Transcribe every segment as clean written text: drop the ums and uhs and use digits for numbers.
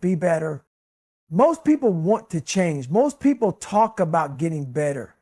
be better. Most people want to change. Most people talk about getting better.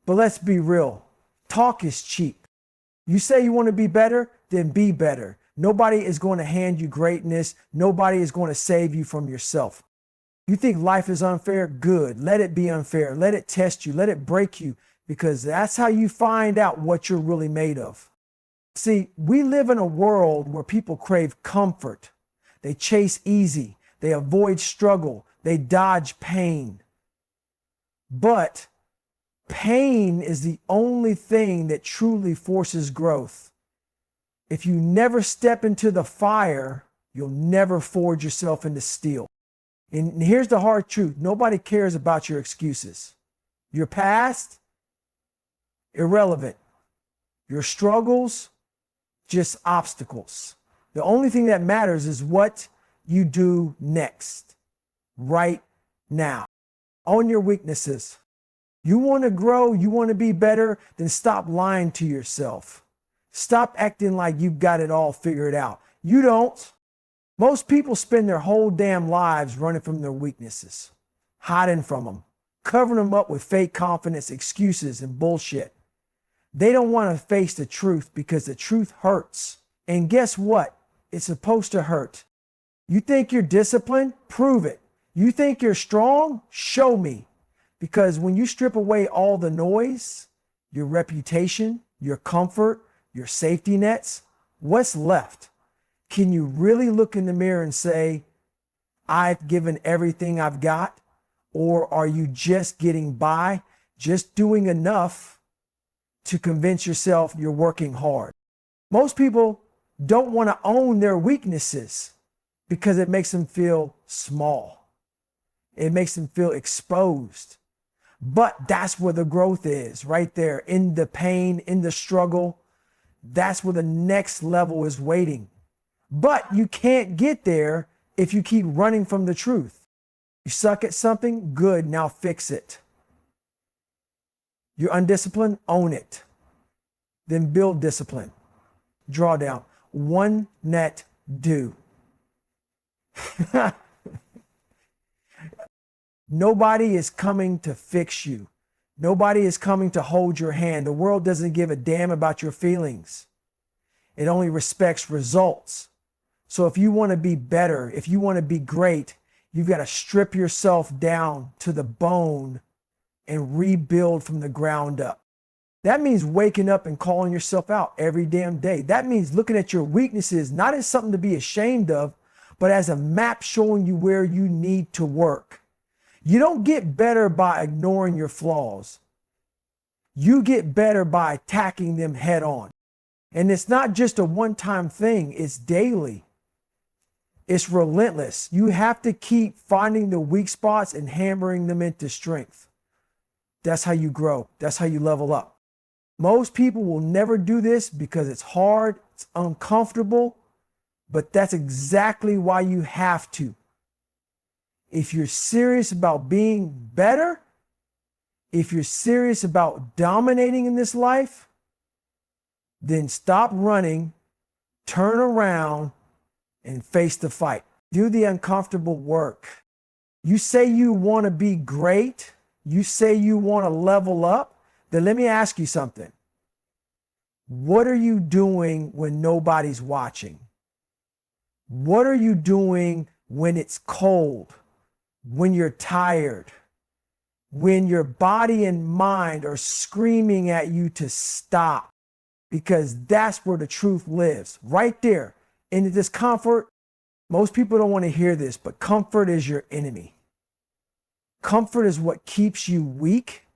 But let's be real. Talk is cheap. You say you want to be better, then be better. Nobody is going to hand you greatness. Nobody is going to save you from yourself. You think life is unfair? Good. Let it be unfair. Let it test you. Let it break you, because that's how you find out what you're really made of. See, we live in a world where people crave comfort. They chase easy. They avoid struggle. They dodge pain. But pain is the only thing that truly forces growth. If you never step into the fire, you'll never forge yourself into steel. And here's the hard truth. Nobody cares about your excuses. Your past, irrelevant. Your struggles, just obstacles. The only thing that matters is what you do next, right now. Own your weaknesses. You want to grow, you want to be better, then stop lying to yourself. Stop acting like you've got it all figured out. You don't. Most people spend their whole damn lives running from their weaknesses, hiding from them, covering them up with fake confidence, excuses, and bullshit. They don't want to face the truth because the truth hurts. And guess what? It's supposed to hurt. You think you're disciplined? Prove it. You think you're strong? Show me. Because when you strip away all the noise, your reputation, your comfort, your safety nets, what's left? Can you really look in the mirror and say, I've given everything I've got? Or are you just getting by, just doing enough to convince yourself you're working hard? Most people don't want to own their weaknesses because it makes them feel small. It makes them feel exposed. But that's where the growth is, right there, in the pain, in the struggle. That's where the next level is waiting. But you can't get there if you keep running from the truth. You suck at something? Good, now fix it. You're undisciplined? Own it. Then build discipline. Draw down. One net do. Nobody is coming to fix you. Nobody is coming to hold your hand. The world doesn't give a damn about your feelings. It only respects results. So if you want to be better, if you want to be great, you've got to strip yourself down to the bone and rebuild from the ground up. That means waking up and calling yourself out every damn day. That means looking at your weaknesses, not as something to be ashamed of, but as a map showing you where you need to work. You don't get better by ignoring your flaws. You get better by attacking them head on. And it's not just a one-time thing, it's daily. It's relentless. You have to keep finding the weak spots and hammering them into strength. That's how you grow. That's how you level up. Most people will never do this because it's hard, it's uncomfortable, but that's exactly why you have to. If you're serious about being better, if you're serious about dominating in this life, then stop running, turn around, and face the fight. Do the uncomfortable work. You say you want to be great, you say you want to level up, then let me ask you something. What are you doing when nobody's watching? What are you doing when it's cold? When you're tired, when your body and mind are screaming at you to stop, because that's where the truth lives, right there in the discomfort. Most people don't want to hear this, but comfort is your enemy. Comfort is what keeps you weak.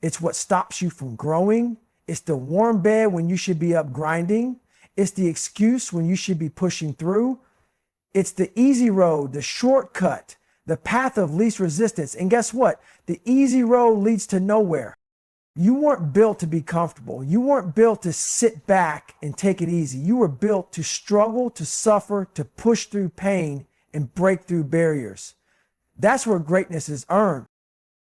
It's what stops you from growing. It's the warm bed when you should be up grinding. It's the excuse when you should be pushing through. It's the easy road, the shortcut, the path of least resistance. And guess what? The easy road leads to nowhere. You weren't built to be comfortable. You weren't built to sit back and take it easy. You were built to struggle, to suffer, to push through pain and break through barriers. That's where greatness is earned.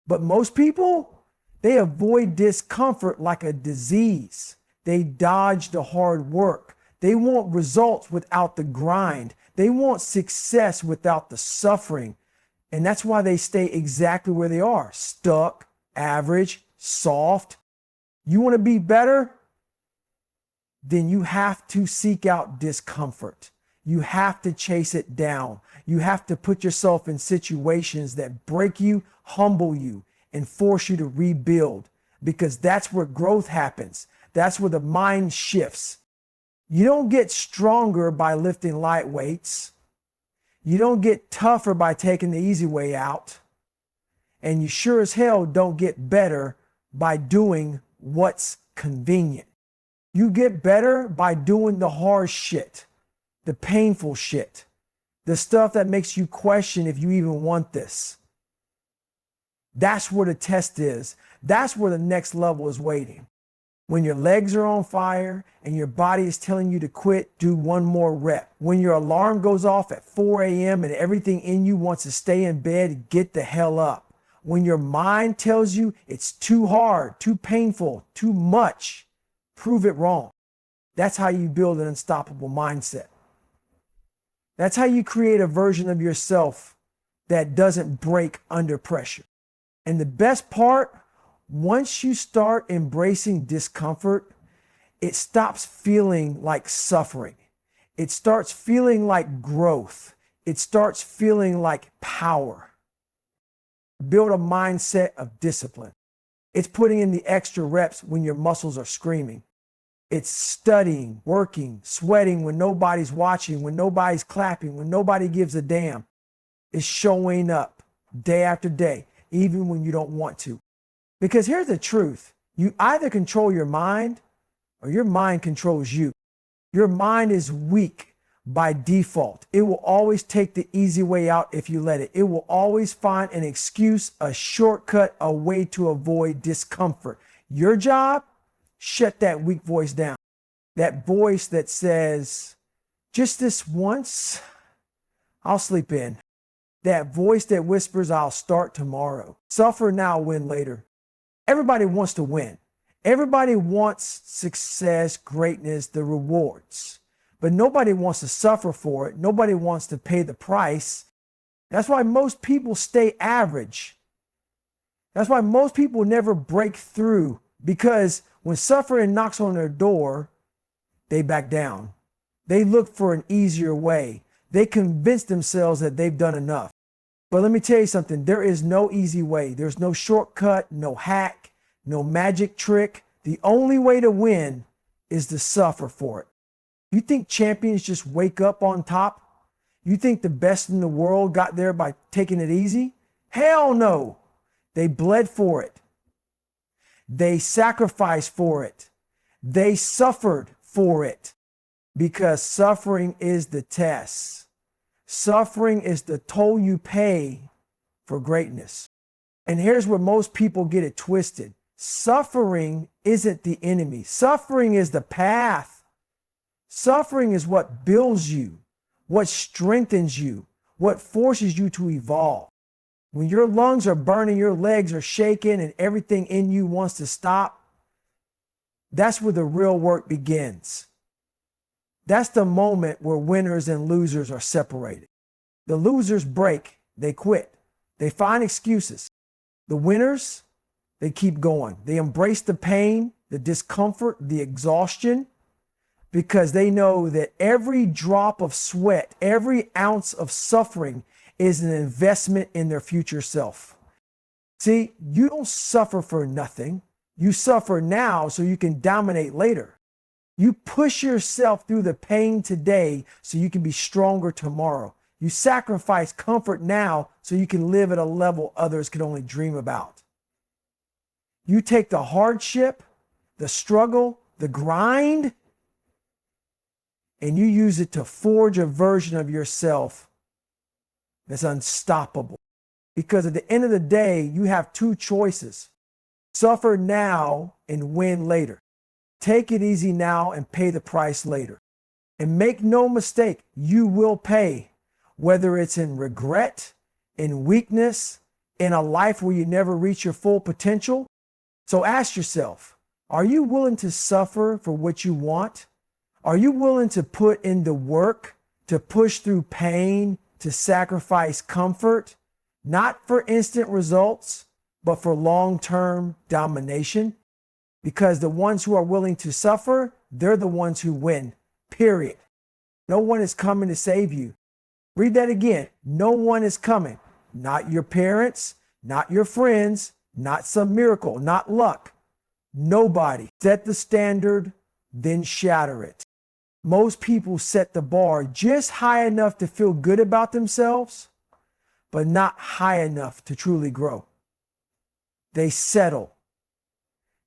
But most people, they avoid discomfort like a disease. They dodge the hard work. They want results without the grind. They want success without the suffering. And that's why they stay exactly where they are, stuck, average, soft. You want to be better? Then you have to seek out discomfort. You have to chase it down. You have to put yourself in situations that break you, humble you, and force you to rebuild, because that's where growth happens. That's where the mind shifts. You don't get stronger by lifting light weights. You don't get tougher by taking the easy way out. And you sure as hell don't get better by doing what's convenient. You get better by doing the hard shit, the painful shit, the stuff that makes you question if you even want this. That's where the test is. That's where the next level is waiting. When your legs are on fire and your body is telling you to quit, do one more rep. When your alarm goes off at 4 a.m. and everything in you wants to stay in bed, get the hell up. When your mind tells you it's too hard, too painful, too much, prove it wrong. That's how you build an unstoppable mindset. That's how you create a version of yourself that doesn't break under pressure. And the best part, once you start embracing discomfort, it stops feeling like suffering. It starts feeling like growth. It starts feeling like power. Build a mindset of discipline. It's putting in the extra reps when your muscles are screaming. It's studying, working, sweating when nobody's watching, when nobody's clapping, when nobody gives a damn. It's showing up day after day, even when you don't want to. Because here's the truth. You either control your mind or your mind controls you. Your mind is weak by default. It will always take the easy way out if you let it. It will always find an excuse, a shortcut, a way to avoid discomfort. Your job, shut that weak voice down. That voice that says, just this once, I'll sleep in. That voice that whispers, I'll start tomorrow. Suffer now, win later. Everybody wants to win. Everybody wants success, greatness, the rewards. But nobody wants to suffer for it. Nobody wants to pay the price. That's why most people stay average. That's why most people never break through, because when suffering knocks on their door, they back down. They look for an easier way. They convince themselves that they've done enough. But let me tell you something. There is no easy way. There's no shortcut, no hack, no magic trick. The only way to win is to suffer for it. You think champions just wake up on top? You think the best in the world got there by taking it easy? Hell no. They bled for it. They sacrificed for it. They suffered for it, because suffering is the test. Suffering is the toll you pay for greatness. And here's where most people get it twisted. Suffering isn't the enemy. Suffering is the path. Suffering is what builds you, what strengthens you, what forces you to evolve. When your lungs are burning, your legs are shaking, and everything in you wants to stop, that's where the real work begins. That's the moment where winners and losers are separated. The losers break, they quit, they find excuses. The winners, they keep going. They embrace the pain, the discomfort, the exhaustion, because they know that every drop of sweat, every ounce of suffering is an investment in their future self. See, you don't suffer for nothing. You suffer now so you can dominate later. You push yourself through the pain today so you can be stronger tomorrow. You sacrifice comfort now so you can live at a level others could only dream about. You take the hardship, the struggle, the grind, and you use it to forge a version of yourself that's unstoppable. Because at the end of the day, you have two choices. Suffer now and win later. Take it easy now and pay the price later. And make no mistake, you will pay, whether it's in regret, in weakness, in a life where you never reach your full potential. So ask yourself, are you willing to suffer for what you want? Are you willing to put in the work, to push through pain, to sacrifice comfort, not for instant results, but for long-term domination? Because the ones who are willing to suffer, they're the ones who win, period. No one is coming to save you. Read that again. No one is coming. Not your parents, not your friends, not some miracle, not luck. Nobody. Set the standard, then shatter it. Most people set the bar just high enough to feel good about themselves, but not high enough to truly grow. They settle.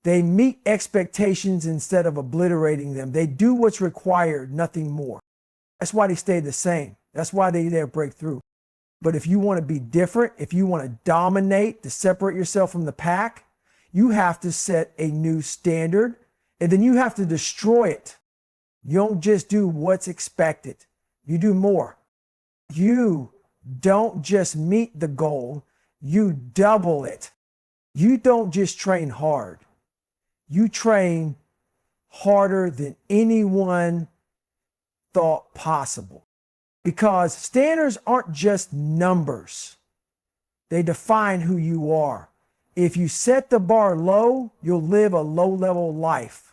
They meet expectations instead of obliterating them. They do what's required, nothing more. That's why they stay the same. That's why they dare break through. But if you want to be different, if you want to dominate, to separate yourself from the pack, you have to set a new standard, and then you have to destroy it. You don't just do what's expected. You do more. You don't just meet the goal, you double it. You don't just train hard. You train harder than anyone thought possible. Because standards aren't just numbers. They define who you are. If you set the bar low, you'll live a low-level life.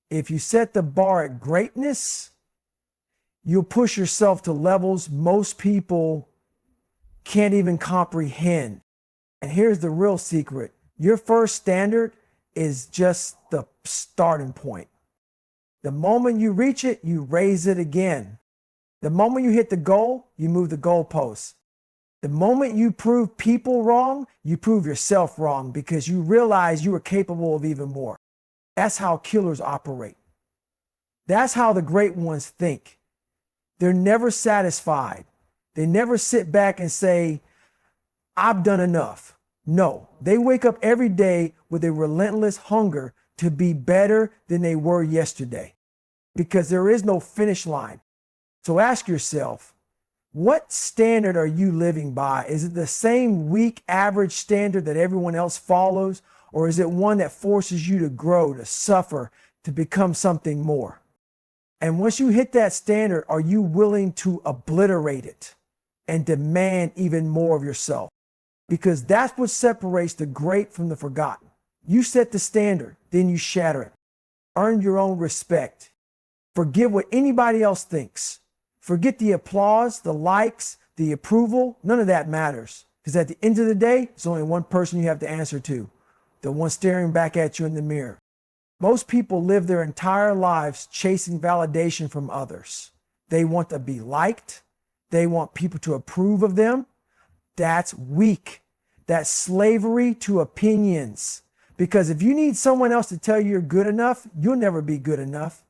If you set the bar at greatness, you'll push yourself to levels most people can't even comprehend. And here's the real secret. Your first standard is just the starting point. The moment you reach it, you raise it again. The moment you hit the goal, you move the goalposts. The moment you prove people wrong, you prove yourself wrong because you realize you are capable of even more. That's how killers operate. That's how the great ones think. They're never satisfied. They never sit back and say, I've done enough. No, they wake up every day with a relentless hunger to be better than they were yesterday because there is no finish line. So ask yourself, what standard are you living by? Is it the same weak average standard that everyone else follows? Or is it one that forces you to grow, to suffer, to become something more? And once you hit that standard, are you willing to obliterate it and demand even more of yourself? Because that's what separates the great from the forgotten. You set the standard, then you shatter it. Earn your own respect. Forget what anybody else thinks. Forget the applause, the likes, the approval. None of that matters. Because at the end of the day, there's only one person you have to answer to. The one staring back at you in the mirror. Most people live their entire lives chasing validation from others. They want to be liked. They want people to approve of them. That's weak. That's slavery to opinions. Because if you need someone else to tell you you're good enough, you'll never be good enough.